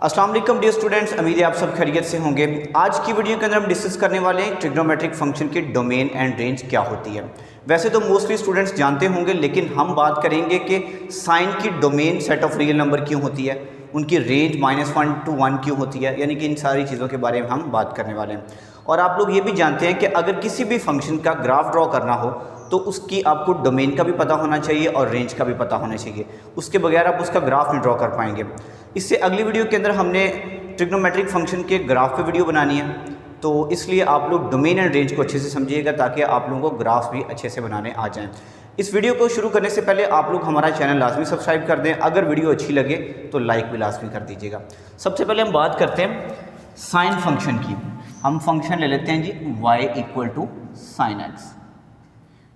अस्सलाम वालेकुम dear students, उम्मीद है आप सब खैरियत से होंगे। आज की वीडियो के अंदर हम डिस्कस करने वाले हैं ट्रिग्नोमेट्रिक फंक्शन की डोमेन एंड रेंज क्या होती है। वैसे तो मोस्टली स्टूडेंट्स जानते होंगे, लेकिन हम बात करेंगे कि साइन की domain set of real number क्यों होती है, उनकी रेंज -1 to 1 क्यों होती है, यानी कि इन सारी चीज़ों के बारे में हम बात करने वाले हैं। और आप लोग ये भी जानते हैं कि अगर किसी भी फंक्शन का ग्राफ ड्रॉ करना हो तो उसकी आपको डोमेन का भी पता होना चाहिए और रेंज का भी पता होना चाहिए, उसके बगैर आप उसका ग्राफ नहीं ड्रॉ कर पाएंगे। इससे अगली वीडियो के अंदर हमने ट्रिग्नोमेट्रिक फंक्शन के ग्राफ पे वीडियो बनानी है, तो इसलिए आप लोग डोमेन एंड रेंज को अच्छे से समझिएगा ताकि आप लोगों को ग्राफ भी अच्छे से बनाने आ जाएं। इस वीडियो को शुरू करने से पहले आप लोग हमारा चैनल लाजमी सब्सक्राइब कर दें, अगर वीडियो अच्छी लगे तो लाइक भी लाजमी कर दीजिएगा। सबसे पहले हम बात करते हैं साइन फंक्शन की। हम फंक्शन ले लेते हैं जी y = sin x।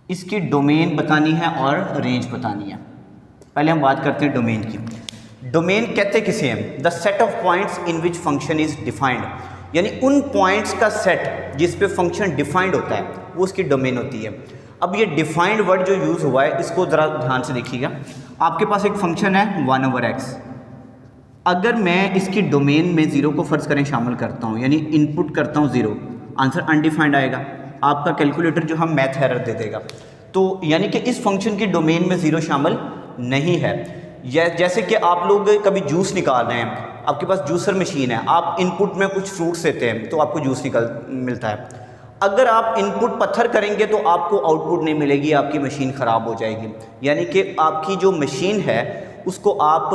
इसकी डोमेन बतानी है और रेंज बतानी है। पहले हम बात करते हैं डोमेन की। डोमेन कहते किसे हैं? The set of points in which function is defined, यानी उन पॉइंट्स का सेट जिस पे फंक्शन डिफाइंड होता है वो उसकी डोमेन होती है। अब ये डिफाइंड वर्ड जो यूज़ हुआ है इसको ज़रा ध्यान से देखिएगा। आपके पास एक फंक्शन है 1/x। अगर मैं इसकी डोमेन में 0 को फ़र्ज़ करें शामिल करता हूँ, यानी इनपुट करता हूँ 0, आंसर अनडिफाइंड आएगा। आपका कैलकुलेटर जो हम मैथ एरर दे देगा। तो यानी कि इस फंक्शन की डोमेन में 0 शामिल नहीं है। जैसे कि आप लोग कभी जूस निकाल रहे हैं, आपके पास जूसर मशीन है, आप इनपुट में कुछ फ्रूट्स देते हैं तो आपको जूस मिलता है। अगर आप इनपुट पत्थर करेंगे तो आपको आउटपुट नहीं मिलेगी, आपकी मशीन ख़राब हो जाएगी। यानी कि आपकी जो मशीन है उसको आप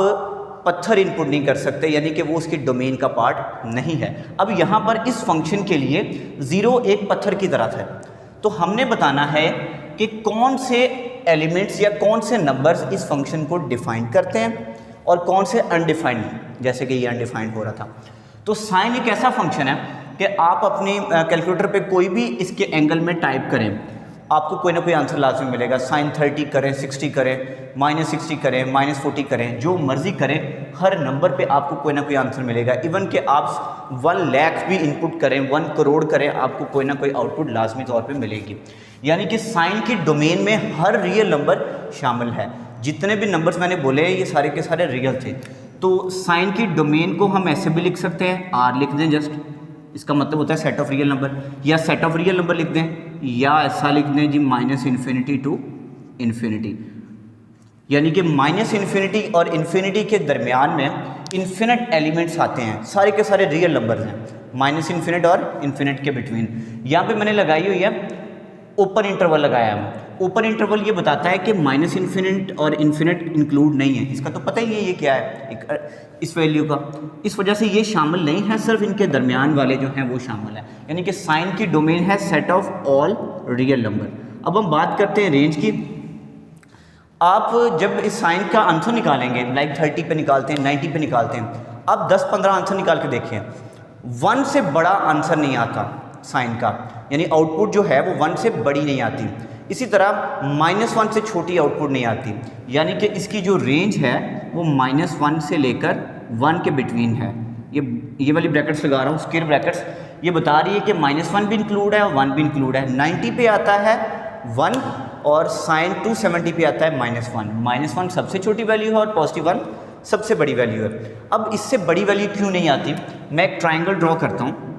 पत्थर इनपुट नहीं कर सकते, यानी कि वो उसकी डोमेन का पार्ट नहीं है। अब यहाँ पर इस फंक्शन के लिए 0 एक पत्थर की तरह है, तो हमने बताना है कि कौन से एलिमेंट्स या कौन से नंबर्स इस फंक्शन को डिफाइन करते हैं और कौन से अनडिफाइंड, जैसे कि ये अनडिफाइंड हो रहा था। तो साइन एक ऐसा फंक्शन है कि आप अपनी कैलकुलेटर पे कोई भी इसके एंगल में टाइप करें, आपको कोई ना कोई आंसर लाजमी मिलेगा। sin 30 करें, 60 करें, -60 करें, -40 करें, जो मर्ज़ी करें, हर नंबर पे आपको कोई ना कोई आंसर मिलेगा। इवन कि आप 1 लाख भी इनपुट करें, 1 करोड़ करें, आपको कोई ना कोई आउटपुट लाजमी तौर पे मिलेगी। यानी कि साइन की डोमेन में हर रियल नंबर शामिल है। जितने भी नंबर्स मैंने बोले ये सारे के सारे रियल थे। तो साइन की डोमेन को हम ऐसे भी लिख सकते हैं, R लिख दें जस्ट, इसका मतलब होता है सेट ऑफ रियल नंबर, या सेट ऑफ रियल नंबर लिख दें, या ऐसा लिख दें जी -∞ to ∞, यानी कि -∞ और इन्फिनिटी के दरमियान में इन्फिनिट एलिमेंट्स आते हैं, सारे के सारे रियल नंबर्स हैं, -∞ और इन्फिनिट के बिटवीन। यहाँ पे मैंने लगाई हुई है ओपन इंटरवल लगाया है। ओपन इंटरवल ये बताता है कि -∞ और इन्फिनिट इंक्लूड नहीं है। इसका तो पता ही है ये क्या है, इस वैल्यू का, इस वजह से ये शामिल नहीं है, सिर्फ इनके दरमियान वाले जो हैं वो शामिल है। यानी कि साइन की डोमेन है set of all real number. अब हम बात करते हैं रेंज की। आप जब इस साइन का आंसर निकालेंगे, लाइक 30 पे निकालते हैं, 90 पे निकालते हैं, आप 10-15 आंसर निकाल के देखें, 1 से बड़ा आंसर नहीं आता साइन का, यानी आउटपुट जो है वो 1 से बड़ी नहीं आती। इसी तरह -1 से छोटी आउटपुट नहीं आती, यानी कि इसकी जो रेंज है वो -1 से लेकर 1 के बिटवीन है। ये वाली ब्रैकेट्स लगा रहा हूँ, स्क्वायर ब्रैकेट्स, ये बता रही है कि -1 भी इंक्लूड है और 1 भी इंक्लूड है। 90 पे आता है 1 और साइन 270 पे आता है -1। -1 सबसे छोटी वैल्यू है और +1 सबसे बड़ी वैल्यू है। अब इससे बड़ी वैल्यू क्यों नहीं आती? मैं एक ट्राइंगल ड्रॉ करता हूँ।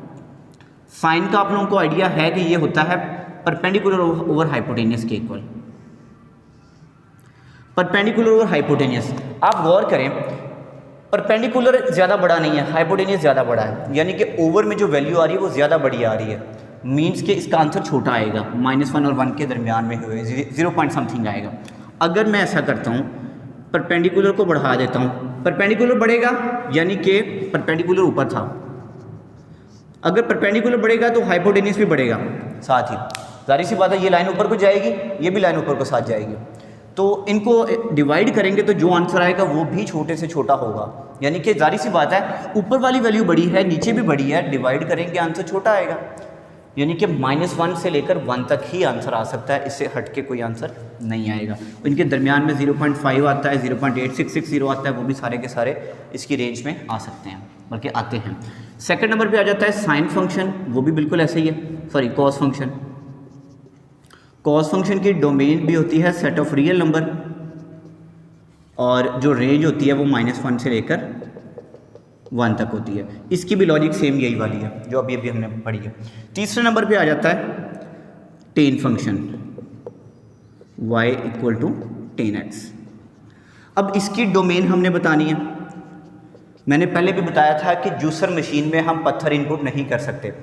साइन का आप लोगों को आइडिया है कि ये होता है परपेंडिकुलर ओवर हाइपोटेनियस के इक्वल। परपेंडिकुलर ओवर हाइपोटेनियस, आप गौर करें, परपेंडिकुलर ज़्यादा बड़ा नहीं है, हाइपोटेनियस ज़्यादा बड़ा है, यानी कि ओवर में जो वैल्यू आ रही है वो ज़्यादा बड़ी आ रही है। मीन्स कि इसका आंसर छोटा आएगा, -1 और 1 के दरमियान में हुए 0 पॉइंट समथिंग आएगा। अगर मैं ऐसा करता हूँ, परपेंडिकुलर को बढ़ा देता हूँ, परपेंडिकुलर बढ़ेगा, यानी कि परपेंडिकुलर ऊपर था, अगर परपेंडिकुलर बढ़ेगा तो हाइपोटेनियस भी बढ़ेगा साथ ही। जाहिर सी बात है ये लाइन ऊपर को जाएगी, ये भी लाइन ऊपर को साथ जाएगी, तो इनको डिवाइड करेंगे तो जो आंसर आएगा वो भी छोटे से छोटा होगा। यानी कि जाहिर सी बात है ऊपर वाली वैल्यू बड़ी है, नीचे भी बड़ी है, डिवाइड करेंगे आंसर छोटा आएगा। यानी कि -1 से लेकर 1 तक ही आंसर आ सकता है, इससे हट के कोई आंसर नहीं आएगा। इनके दरमियान में 0.5 आता है, 0.8660 आता है, वो भी सारे के सारे इसकी रेंज में आ सकते हैं, बल्कि आते हैं। सेकंड नंबर पे आ जाता है साइन फंक्शन, वो भी बिल्कुल ऐसे ही है, sorry cos function. Cos function की डोमेन भी होती है सेट ऑफ रियल नंबर, और जो रेंज होती है वो -1 से लेकर 1 तक होती है। इसकी भी लॉजिक सेम यही वाली है जो अभी अभी हमने पढ़ी है। तीसरे नंबर पे आ जाता है tan function y equal to 10x। अब इसकी डोमेन हमने बतानी है। मैंने पहले भी बताया था कि जूसर मशीन में हम पत्थर इनपुट नहीं कर सकते।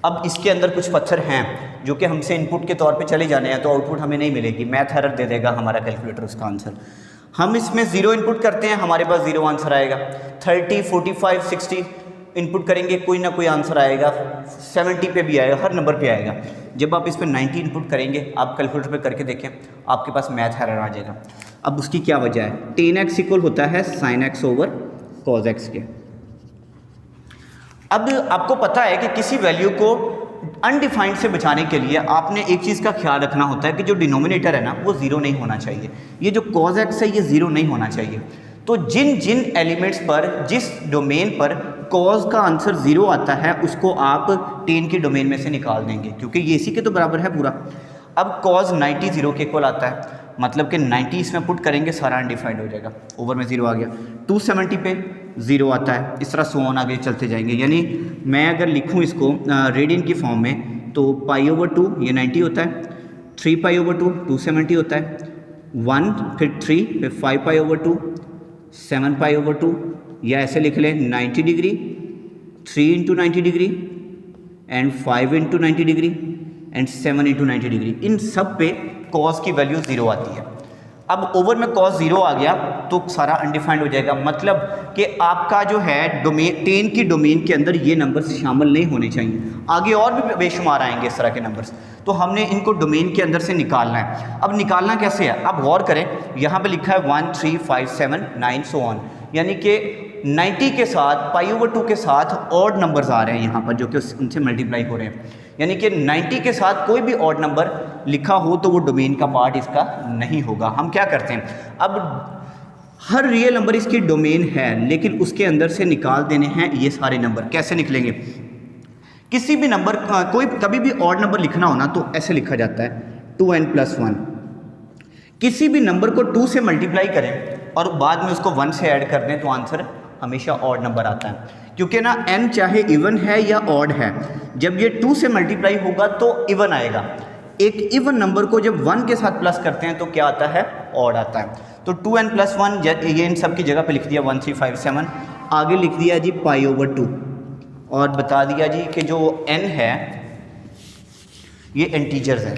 अब इसके अंदर कुछ पत्थर हैं जो कि हमसे इनपुट के तौर पे चले जाने हैं, तो आउटपुट हमें नहीं मिलेगी, मैथ एरर दे देगा हमारा कैलकुलेटर उसका आंसर। हम इसमें 0 इनपुट करते हैं, हमारे पास 0 आंसर आएगा। 30, 45, 60 इनपुट करेंगे, कोई ना कोई आंसर आएगा। 70 पे भी आएगा, हर नंबर पे आएगा। जब आप इस पर 90 इनपुट करेंगे, आप कैलकुलेटर पे करके देखें, आपके पास मैथ एरर आ जाएगा। अब उसकी क्या वजह है? tan x इक्वल होता है sin x over cos x के। अब आपको पता है कि किसी वैल्यू को अनडिफाइंड से बचाने के लिए आपने एक चीज़ का ख्याल रखना होता है कि जो डिनोमिनेटर है ना वो ज़ीरो नहीं होना चाहिए। ये जो cos x है ये ज़ीरो नहीं होना चाहिए। तो जिन जिन एलिमेंट्स पर, जिस डोमेन पर cos का आंसर ज़ीरो आता है उसको आप tan की डोमेन में से निकाल देंगे, क्योंकि ये इसी के तो बराबर है पूरा। अब cos 90 0 के इक्वल आता है, मतलब कि 90 इसमें पुट करेंगे सारा अनडिफाइंड हो जाएगा, ओवर में 0 आ गया। 270 पे 0 आता है, इस तरह सो ऑन आगे चलते जाएंगे। यानी मैं अगर लिखूं इसको रेडियन की फॉर्म में तो π/2 ये 90 होता है, 3π/2 270 होता है, 1 फिर 3 फिर 5π/2 7π/2, या ऐसे लिख लें 90 degree, 3 × 90 degree and 5 × 90 degree and 7 × 90 degree. इन सब पे cos की वैल्यू 0 आती है। अब ओवर में cos 0 आ गया तो सारा अनडिफाइंड हो जाएगा, मतलब कि आपका जो है डोमेन, tan की डोमेन के अंदर ये नंबर्स शामिल नहीं होने चाहिए। आगे और भी बेशुमार आएंगे इस तरह के नंबर्स, तो हमने इनको डोमेन के अंदर से निकालना है। अब निकालना कैसे है? अब गौर करें, यहाँ पे लिखा है 1 3 5 7 9 सो ऑन, यानी कि 90 के साथ π/2 के साथ ऑड नंबर्स आ रहे हैं यहाँ पर जो कि उनसे मल्टीप्लाई हो रहे हैं। यानी कि 90 के साथ कोई भी ऑड नंबर लिखा हो तो वो डोमेन का पार्ट इसका नहीं होगा। हम क्या करते हैं, अब हर रियल नंबर इसकी डोमेन है, लेकिन उसके अंदर से निकाल देने हैं ये सारे नंबर। कैसे निकलेंगे? किसी भी नंबर, कोई कभी भी ऑड नंबर लिखना हो ना तो ऐसे लिखा जाता है 2n + 1। किसी भी नंबर को 2 से मल्टीप्लाई करें और बाद में उसको 1 से ऐड कर दें तो आंसर हमेशा ऑड नंबर आता है, क्योंकि ना n चाहे इवन है या ऑड है, जब ये 2 से मल्टीप्लाई होगा तो इवन आएगा। एक इवन नंबर को जब 1 के साथ प्लस करते हैं तो क्या आता है? ऑड आता है। तो 2n + 1 ये इन सब की जगह पे लिख दिया 1 3 5 7, आगे लिख दिया जी π/2 और बता दिया जी कि जो n है ये इंटीजर्स है,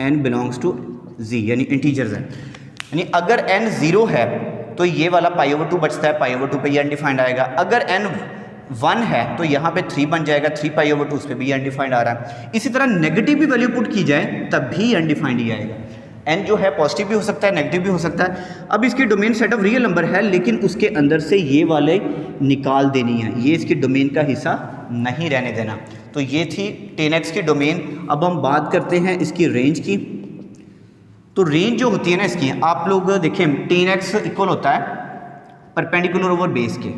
n बिलोंग्स टू z यानी इंटीजर्स है। यानी अगर n 0 है तो ये वाला π/2 बचता है, π/2 पे ये अनडिफाइंड आएगा। अगर n 1 है तो यहाँ पे 3 बन जाएगा, 3π/2 उस पर भी अनडिफाइंड आ रहा है। इसी तरह नेगेटिव भी वैल्यू पुट की जाए तब भी अनडिफाइंड ही आएगा। n जो है पॉजिटिव भी हो सकता है, नेगेटिव भी हो सकता है। अब इसकी domain set of real number है, लेकिन उसके अंदर से ये वाले निकाल देनी है, ये इसकी डोमेन का हिस्सा नहीं रहने देना। तो ये थी tan x की डोमेन। अब हम बात करते हैं इसकी रेंज की। तो रेंज जो होती है ना इसकी, आप लोग देखें tan x इक्वल होता है परपेंडिकुलर ओवर बेस के।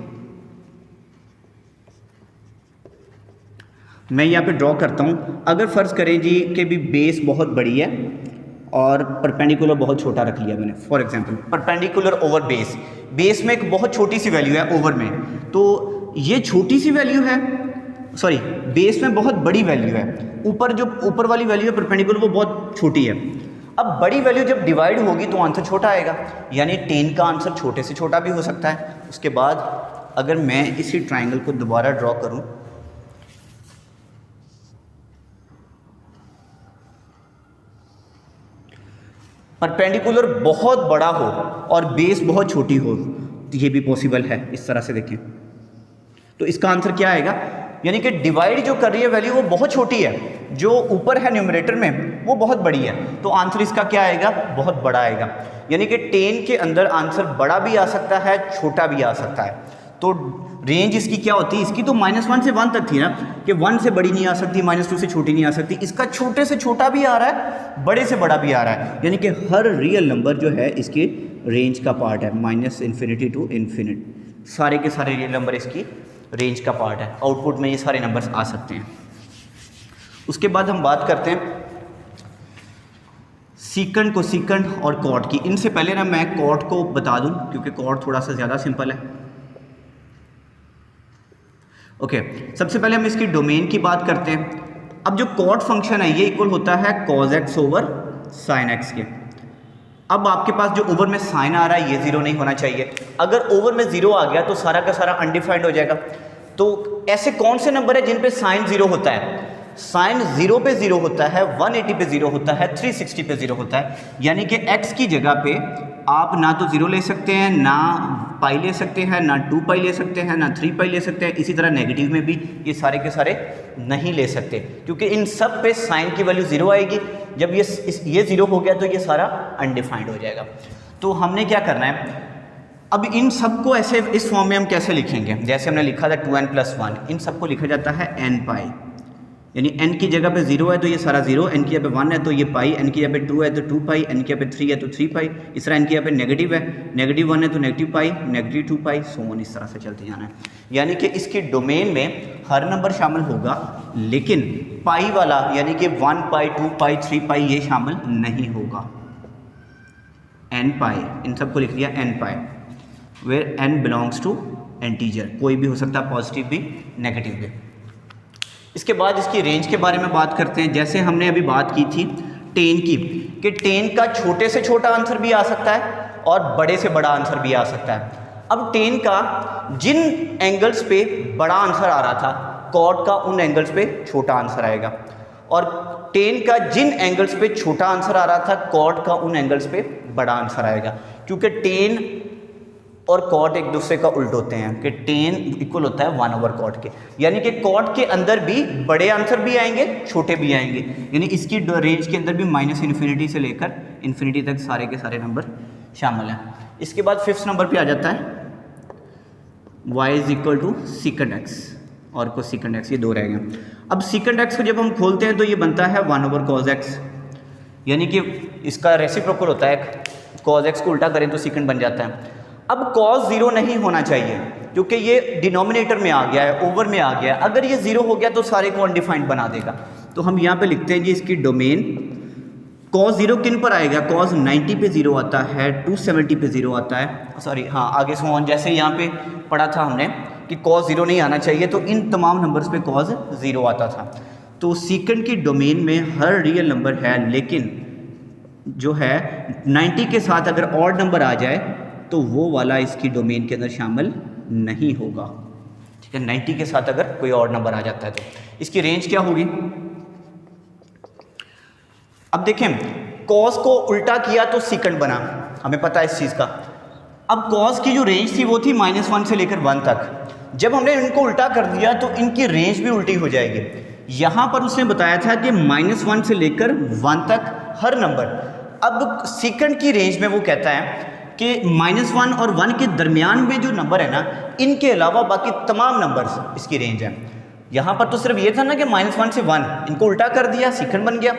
मैं यहाँ पे ड्रॉ करता हूँ। अगर फ़र्ज़ करें जी कि भी बेस बहुत बड़ी है और परपेंडिकुलर बहुत छोटा रख लिया मैंने, for example perpendicular over base, base में एक बहुत छोटी सी वैल्यू है ओवर में, तो ये छोटी सी वैल्यू है, सॉरी बेस में बहुत बड़ी वैल्यू है, ऊपर जो ऊपर वाली वैल्यू है परपेंडिकुलर वो बहुत छोटी है। अब बड़ी वैल्यू जब डिवाइड होगी तो आंसर छोटा आएगा, यानी tan का आंसर छोटे से छोटा भी हो सकता है। उसके बाद अगर मैं इसी ट्राइंगल को दोबारा ड्रॉ करूं, परपेंडिकुलर बहुत बड़ा हो और बेस बहुत छोटी हो, तो ये भी पॉसिबल है। इस तरह से देखें तो इसका आंसर क्या आएगा, यानी कि डिवाइड जो कर रही है वैल्यू वो बहुत छोटी है, जो ऊपर है न्यूमरेटर में वो बहुत बड़ी है, तो आंसर इसका क्या आएगा? बहुत बड़ा आएगा। यानी कि tan के अंदर आंसर बड़ा भी आ सकता है, छोटा भी आ सकता है। तो रेंज इसकी क्या होती है? इसकी तो -1 से 1 तक थी ना, कि 1 से बड़ी नहीं आ सकती, -2 से छोटी नहीं आ सकती। इसका छोटे से छोटा भी आ रहा है, बड़े से बड़ा भी आ रहा है, यानी कि हर रियल नंबर जो है इसकी रेंज का पार्ट है, -∞ to ∞। सारे के सारे रियल नंबर इसकी रेंज का पार्ट है। आउटपुट में ये सारे नंबर्स आ सकते हैं। उसके बाद हम बात करते हैं सीकंड, कोसीकंड और कॉट की। इनसे पहले ना मैं कॉट को बता दूं, क्योंकि कॉट थोड़ा सा ज़्यादा सिंपल है। ओके, सबसे पहले हम इसकी डोमेन की बात करते हैं। अब जो कॉट फंक्शन है ये इक्वल होता है cos x over sin x के। अब आपके पास जो ओवर में साइन आ रहा है ये ज़ीरो नहीं होना चाहिए। अगर ओवर में ज़ीरो आ गया तो सारा का सारा अनडिफाइंड हो जाएगा। तो ऐसे कौन से नंबर है जिन पे साइन ज़ीरो होता है? साइन 0 पे 0 होता है, 180 पे 0 होता है, 360 पे 0 होता है। यानी कि x की जगह पे आप ना तो 0 ले सकते हैं, ना पाई ले सकते हैं, ना 2 पाई ले सकते हैं, ना 3 पाई ले सकते हैं। इसी तरह नेगेटिव में भी ये सारे के सारे नहीं ले सकते, क्योंकि इन सब पे साइन की वैल्यू 0 आएगी। जब ये 0 हो गया तो ये सारा अनडिफाइंड हो जाएगा। तो हमने क्या करना है, अब इन सब को ऐसे इस फॉर्म में हम कैसे लिखेंगे? जैसे हमने लिखा था 2n+1, इन सब को लिखा जाता है n पाई। यानी n की जगह पे 0 है तो ये सारा 0, n की जगह पे 1 है तो ये पाई, n की जगह पे 2 है तो 2 पाई, n की जगह पे 3 है तो 3 पाई। इस तरह n की जगह पे नेगेटिव है, नेगेटिव 1 है तो negative pi, negative 2 pi, so on, इस तरह से चलते जाना है। यानी कि इसकी डोमेन में हर नंबर शामिल होगा, लेकिन पाई वाला यानी कि 1 पाई, 2 पाई, 3 पाई ये शामिल नहीं होगा। n पाई, इन सबको लिख लिया n pi, where n belongs to integer, कोई भी हो सकता है, पॉजिटिव भी नेगेटिव भी। इसके बाद इसकी रेंज के बारे में बात करते हैं। जैसे हमने अभी बात की थी 10 की, कि 10 का छोटे से छोटा आंसर भी आ सकता है और बड़े से बड़ा आंसर भी आ सकता है। अब 10 का जिन एंगल्स पे बड़ा आंसर आ रहा था, कॉट का उन एंगल्स पे छोटा आंसर आएगा, और 10 का जिन एंगल्स पे छोटा आंसर आ रहा था, कॉट का उन एंगल्स पे बड़ा आंसर आएगा। क्योंकि 10 और कॉट एक दूसरे का उल्ट होते हैं, कि 10 इक्वल होता है 1 ओवर कॉट के। यानी कि कॉट के अंदर भी बड़े आंसर भी आएंगे, छोटे भी आएंगे। यानी इसकी रेंज के अंदर भी -इन्फिनिटी से लेकर इन्फिनिटी तक सारे के सारे नंबर शामिल हैं। इसके बाद 5th नंबर पे आ जाता है y = secant x और cosecant x, ये दो रह गए। अब secant x को जब हम खोलते हैं तो ये बनता है 1 ओवर cos x, यानी कि इसका रेसिप्रोकल होता है। cos x को उल्टा करें तो secant बन जाता है। अब cos 0 नहीं होना चाहिए, क्योंकि ये डिनोमिनेटर में आ गया है, ओवर में आ गया है। अगर ये 0 हो गया तो सारे को अनडिफाइंड बना देगा। तो हम यहाँ पे लिखते हैं जी इसकी डोमेन cos 0 किन पर आएगा? cos 90 पे 0 आता है, 270 पे 0 आता है, सॉरी हाँ आगे सो ऑन। जैसे यहाँ पे पढ़ा था हमने कि cos 0 नहीं आना चाहिए, तो इन तमाम नंबर्स पे cos 0 आता था। तो सीकेंट की डोमेन में हर रियल नंबर है, लेकिन जो है 90 के साथ अगर ऑड नंबर आ जाए तो वो वाला इसकी डोमेन के अंदर शामिल नहीं होगा। ठीक है, 90 के साथ अगर कोई और नंबर आ जाता है तो इसकी रेंज क्या होगी? अब देखें, cos को उल्टा किया तो सीकेंट बना, हमें पता है इस चीज़ का। अब cos की जो रेंज थी वो थी -1 से लेकर 1 तक। जब हमने इनको उल्टा कर दिया तो इनकी रेंज भी उल्टी हो जाएगी। यहाँ पर उसने बताया था कि -1 से लेकर 1 तक हर नंबर। अब सीकेंट की रेंज में वो कहता है कि -1 और 1 के दरमियान में जो नंबर है ना, इनके अलावा बाकी तमाम नंबर्स इसकी रेंज है। यहाँ पर तो सिर्फ ये था ना कि -1 से 1, इनको उल्टा कर दिया, सीकेंट बन गया।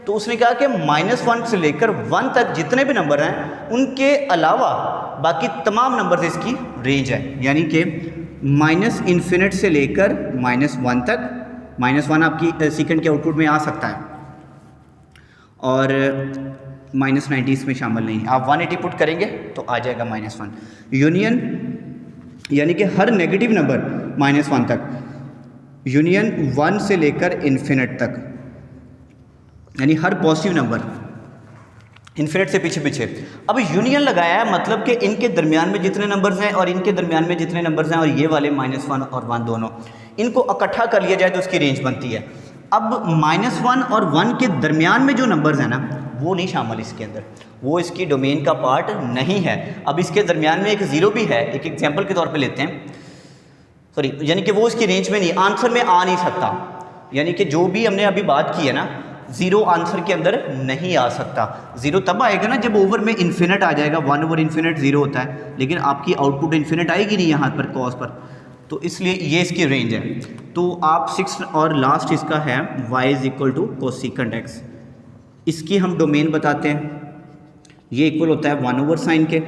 तो उसने कहा कि -1 से लेकर 1 तक जितने भी नंबर हैं, उनके अलावा बाकी तमाम नंबर्स इसकी रेंज है। यानी कि -∞ से लेकर -1 तक, -1 आपकी सीकेंट के आउटपुट में आ सकता है, और -90 इसमें शामिल नहीं है। आप 180 पुट करेंगे तो आ जाएगा -1। यूनियन यानी कि हर नेगेटिव नंबर -1 तक, यूनियन 1 से लेकर इन्फिनिट तक, यानी हर पॉजिटिव नंबर इन्फिनिट से पीछे पीछे। अब यूनियन लगाया है, मतलब कि इनके दरमियान में जितने नंबर्स हैं और इनके दरमियान में जितने नंबर्स हैं, और ये वाले -1 और 1 दोनों, इनको इकट्ठा कर लिया जाए तो उसकी रेंज बनती है। अब -1 और 1 के दरमियान में जो नंबर्स हैं ना, वो नहीं शामिल इसके अंदर, वो इसकी डोमेन का पार्ट नहीं है। अब इसके दरमियान में एक 0 भी है, एक एग्जांपल के तौर पे लेते हैं, सॉरी, यानी कि वो इसकी रेंज में नहीं, आंसर में आ नहीं सकता। यानी कि जो भी हमने अभी बात की है ना, 0 आंसर के अंदर नहीं आ सकता। 0 तब आएगा ना जब ओवर में इन्फिनिट आ जाएगा, 1 ओवर इन्फिनिट 0 होता है, लेकिन आपकी आउटपुट इन्फिनिट आएगी नहीं यहाँ पर कॉस पर, तो इसलिए ये इसकी रेंज है। तो आप 6 और लास्ट इसका है y = cosecant x, इसकी हम डोमेन बताते हैं। ये इक्वल होता है 1 ओवर साइन के।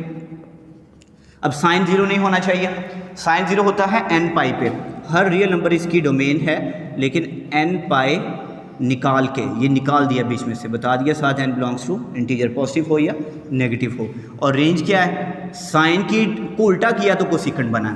अब साइन 0 नहीं होना चाहिए, साइन 0 होता है n पाई पे। हर रियल नंबर इसकी डोमेन है, लेकिन n पाई निकाल के, ये निकाल दिया बीच में से, बता दिया साथ n belongs to integer, positive हो या नेगेटिव हो। और रेंज क्या है? साइन की को उल्टा किया तो कोसेकेंट बना।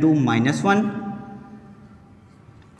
to -1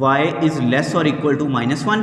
y is less or equal to -1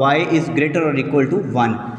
y is greater or equal to 1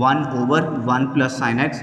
1/1 + sin x